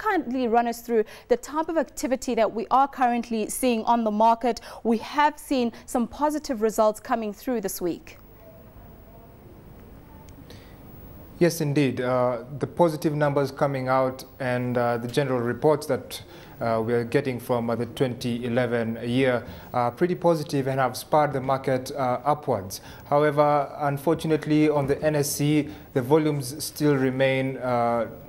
kindly run us through the type of activity that we are currently seeing on the market? We have seen some positive results coming through this week. Yes, indeed. The positive numbers coming out and the general reports that we are getting from the 2011 year are pretty positive and have spurred the market upwards. However, unfortunately, on the NSE, the volumes still remain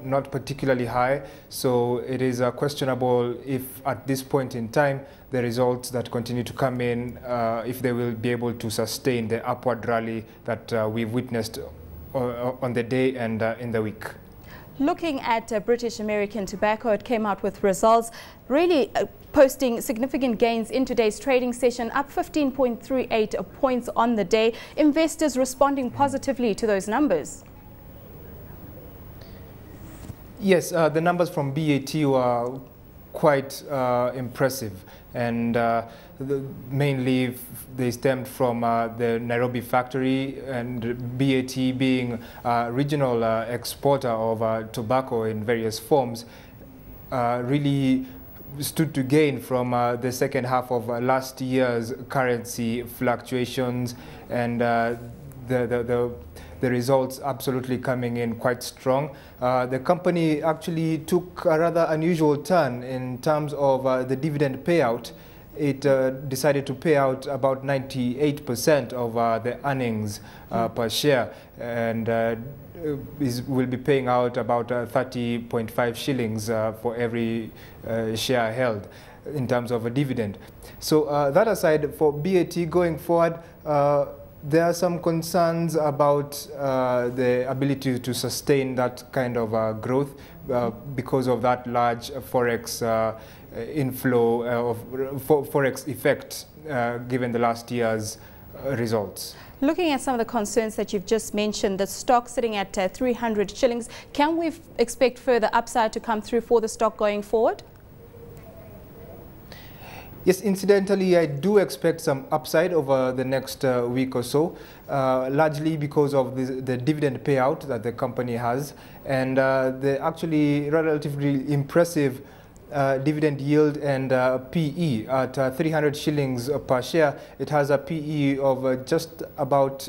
not particularly high. So it is questionable if at this point in time, the results that continue to come in, if they will be able to sustain the upward rally that we've witnessed on the day and in the week. Looking at British American Tobacco, it came out with results really posting significant gains in today's trading session, up 15.38 points on the day. Investors responding positively to those numbers. Yes, the numbers from BAT were quite impressive, and mainly they stemmed from the Nairobi factory, and BAT being a regional exporter of tobacco in various forms, really stood to gain from the second half of last year's currency fluctuations, and the results absolutely coming in quite strong. The company actually took a rather unusual turn in terms of the dividend payout. It decided to pay out about 98% of the earnings per share, and will be paying out about 30.5 shillings for every share held in terms of a dividend. So that aside, for BAT going forward, there are some concerns about the ability to sustain that kind of growth because of that large forex inflow of forex effect given the last year's results. Looking at some of the concerns that you've just mentioned, the stock sitting at 300 shillings, can we expect further upside to come through for the stock going forward? Yes, incidentally, I do expect some upside over the next week or so, largely because of the dividend payout that the company has, and the actually relatively impressive dividend yield and PE at 300 shillings per share. It has a PE of just about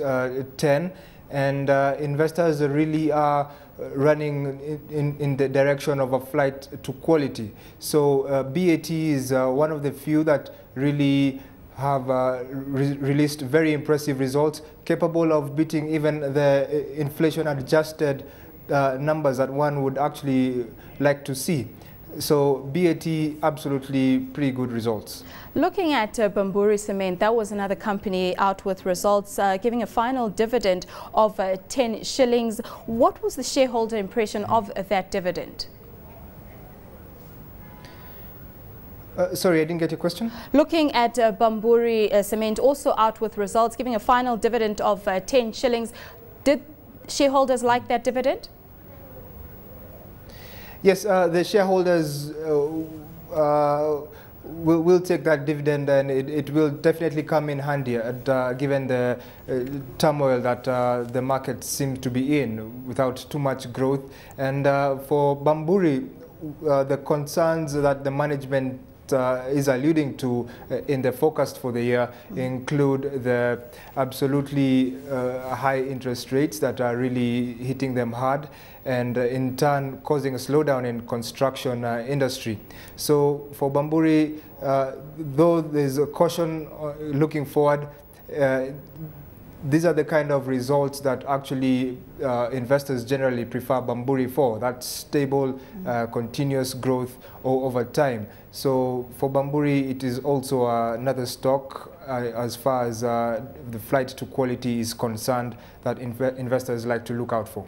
10, and investors really are running in the direction of a flight to quality. So BAT is one of the few that really have released very impressive results, capable of beating even the inflation-adjusted numbers that one would actually like to see. So BAT, absolutely pretty good results. Looking at Bamburi Cement, that was another company out with results, giving a final dividend of 10 shillings. What was the shareholder impression of that dividend? Sorry, I didn't get your question. Looking at Bamburi Cement, also out with results, giving a final dividend of 10 shillings. Did shareholders like that dividend? Yes, the shareholders will take that dividend, and it will definitely come in handy given the turmoil that the market seems to be in without too much growth. And for Bamburi, the concerns that the management is alluding to in the forecast for the year include the absolutely high interest rates that are really hitting them hard, and in turn causing a slowdown in construction industry. So for Bamburi, though there's a caution looking forward, these are the kind of results that actually investors generally prefer Bamburi for, that stable, continuous growth over time. So for Bamburi, it is also another stock as far as the flight to quality is concerned that investors like to look out for.